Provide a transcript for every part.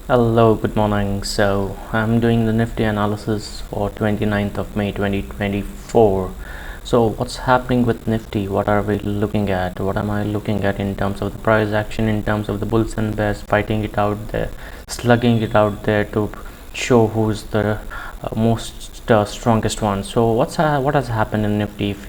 Hello, good morning. So I'm doing the Nifty analysis for 29th of May 2024. So what's happening with Nifty? What are we looking at? What am I looking at in terms of the price action, in terms of the bulls and bears fighting it out there, slugging it out there to show who's the most strongest one. So what has happened in Nifty? If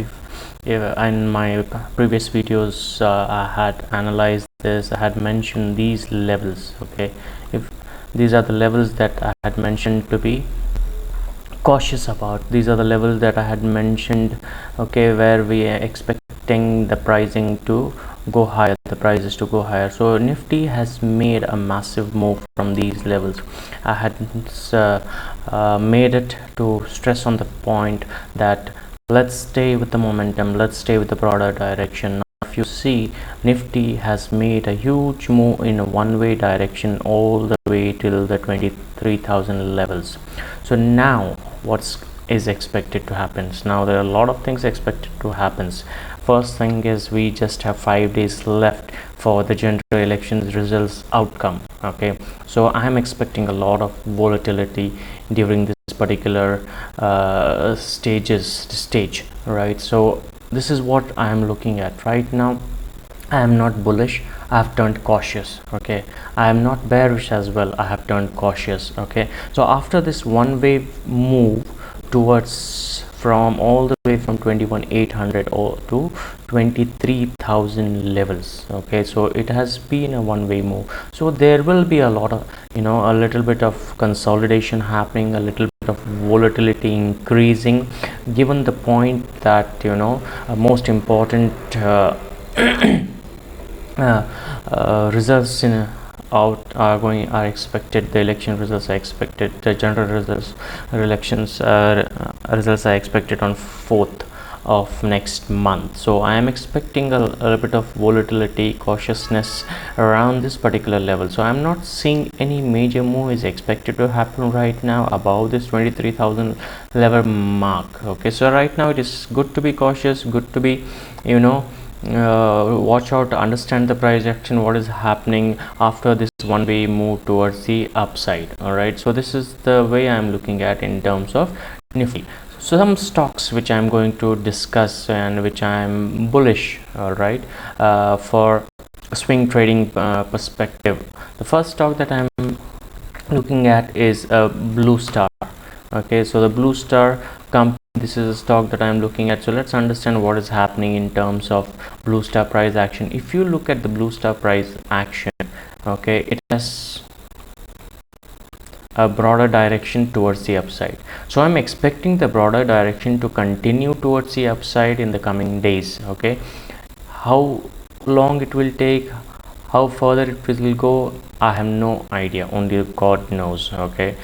in my previous videos I had analyzed this, I had mentioned these levels. Okay, if these are the levels that I had mentioned to be cautious about, these are the levels that I had mentioned, okay, where we are expecting the pricing to go higher, the prices to go higher. So Nifty has made a massive move from these levels. I had made it to stress on the point that let's stay with the momentum, let's stay with the broader direction. If you see, Nifty has made a huge move in a one-way direction all the way till the 23,000 levels. So now what's is expected to happen? Now there are a lot of things expected to happen. First thing is we just have 5 days left for the general elections results outcome. Okay, so I am expecting a lot of volatility during this particular stage, right? So this is what I am looking at right now. I am not bullish, I have turned cautious. Okay, I am not bearish as well, I have turned cautious. Okay, so after this one way move towards from all the way from 21,800 to 23,000 levels, okay, so it has been a one-way move. So there will be a lot of, a little bit of consolidation happening, a little bit of volatility increasing, given the point that most important results are expected. The election results are expected, the general results results are expected on 4th of next month. So I am expecting a little bit of volatility, cautiousness around this particular level. So I'm not seeing any major move is expected to happen right now above this 23,000 level mark. Okay, so right now it is good to be cautious, good to be watch out, understand the price action, what is happening after this one way move towards the upside. All right, so this is the way I'm looking at in terms of Nifty. So some stocks which I'm going to discuss and which I'm bullish, all right, for swing trading perspective. The first stock that I'm looking at is Blue Star. Okay, so the Blue Star company, this is a stock that I'm looking at. So let's understand what is happening in terms of Blue Star price action. If you look at the Blue Star price action, okay, it has a broader direction towards the upside. So I'm expecting the broader direction to continue towards the upside in the coming days. Okay, how long it will take, how further it will go, I have no idea, only God knows. Okay,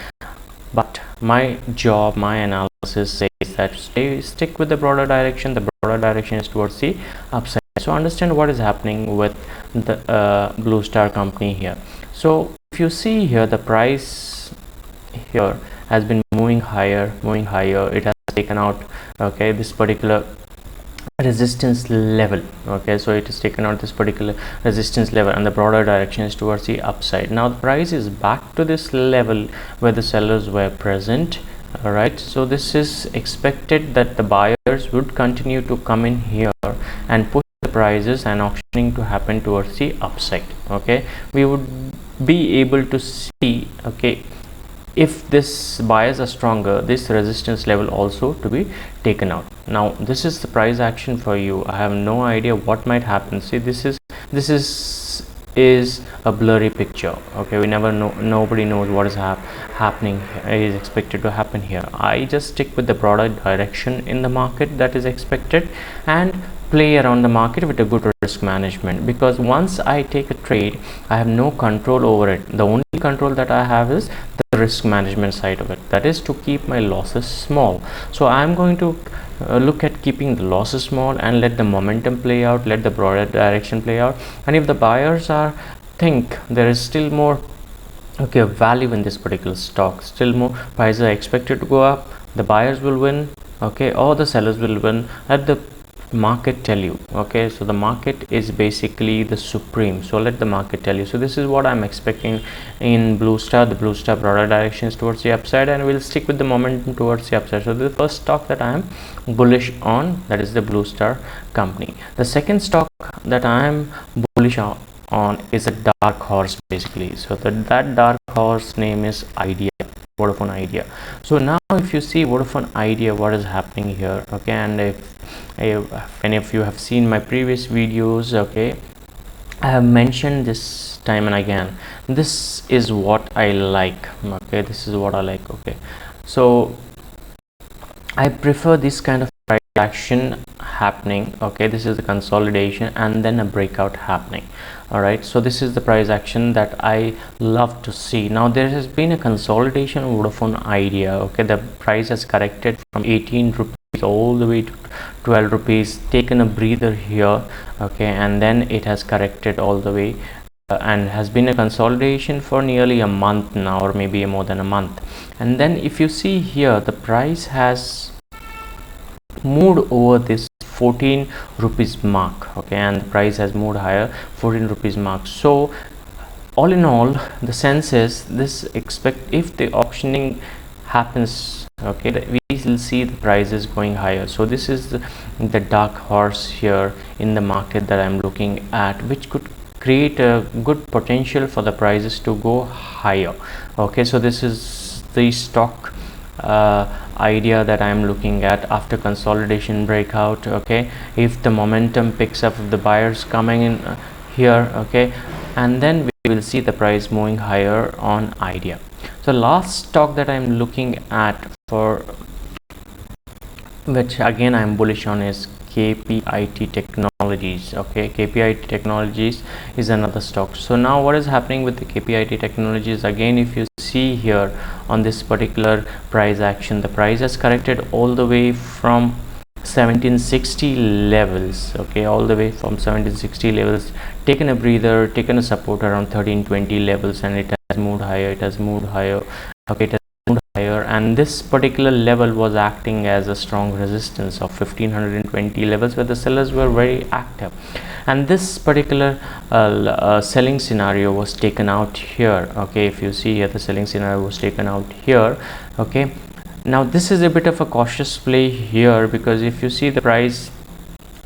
but my job, my analysis says that stick with the broader direction. The broader direction is towards the upside. So understand what is happening with the Blue Star company here. So if you see here, the price here has been moving higher. It has taken out, okay, this particular resistance level. Okay, so it is taken out this particular resistance level and the broader direction is towards the upside. Now the price is back to this level where the sellers were present. All right, so this is expected that the buyers would continue to come in here and push the prices and auctioning to happen towards the upside. Okay, we would be able to see, okay, if this buyers are stronger, this resistance level also to be taken out. Now this is the price action for you. I have no idea what might happen. See, this is a blurry picture. Okay, we never know, nobody knows what is happening is expected to happen here. I just stick with the broader direction in the market that is expected and play around the market with a good risk management, because once I take a trade, I have no control over it. The only control that I have is the risk management side of it, that is to keep my losses small. So I'm going to look at keeping the losses small and let the momentum play out, let the broader direction play out. And if the buyers are think there is still more, okay, value in this particular stock, still more prices are expected to go up, the buyers will win, okay, or the sellers will win. At the market tell you. Okay, so the market is basically the supreme, so let the market tell you. So this is what I'm expecting in Blue Star. The Blue Star product directions towards the upside, and we'll stick with the momentum towards the upside. So the first stock that I am bullish on, that is the Blue Star company. The second stock that I am bullish on is a dark horse basically. So that dark horse name is Idea, Vodafone Idea. So now if you see Vodafone Idea, what is happening here, okay, and if any of you have seen my previous videos, okay, I have mentioned this time and again, this is what I like. Okay, this is what I like. Okay, so I prefer this kind of price action happening. Okay, this is the consolidation and then a breakout happening. All right, so this is the price action that I love to see. Now there has been a consolidation of Vodafone Idea. Okay, the price has corrected from 18 rupees all the way to 12 rupees, taken a breather here. Okay, and then it has corrected all the way and has been a consolidation for nearly a month now, or maybe more than a month. And then if you see here, the price has moved over this 14 rupees mark. Okay, and the price has moved higher, 14 rupees mark. So all in all, the sense is this, expect if the auctioning happens, okay, we will see the prices going higher. So this is the dark horse here in the market that I'm looking at, which could create a good potential for the prices to go higher. Okay, so this is the stock idea that I'm looking at after consolidation breakout. Okay, if the momentum picks up, if the buyers coming in here, okay, and then we will see the price moving higher on Idea. So last stock that I'm looking at, for which again I'm bullish on, is KPIT Technologies. Okay, KPIT Technologies is another stock. So now what is happening with the KPIT Technologies, again if you see here on this particular price action, the price has corrected all the way from 1760 levels. Okay, all the way from 1760 levels, taken a breather, taken a support around 1320 levels, and it has moved higher, it has moved higher. Okay, it has moved higher, and this particular level was acting as a strong resistance of 1520 levels, where the sellers were very active. And this particular selling scenario was taken out here. Okay, if you see here, the selling scenario was taken out here. Okay, now this is a bit of a cautious play here, because if you see the price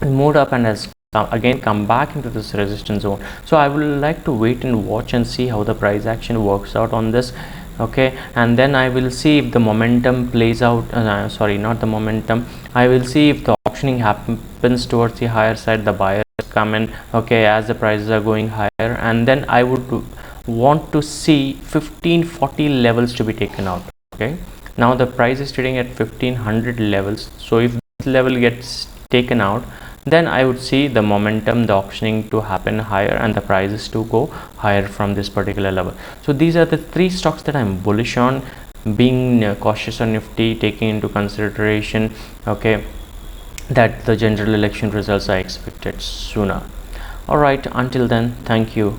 moved up and has again come back into this resistance zone. So I would like to wait and watch and see how the price action works out on this. Okay, and then I will see if the momentum plays out. Sorry, not the momentum. I will see if the auctioning happens towards the higher side, the buyers come in, okay, as the prices are going higher, and then I would want to see 1540 levels to be taken out. Okay, now the price is trading at 1500 levels. So if this level gets taken out, then I would see the momentum, the auctioning to happen higher, and the prices to go higher from this particular level. So these are the three stocks that I'm bullish on, being cautious on Nifty, taking into consideration, okay, that the general election results are expected sooner. All right, until then, thank you.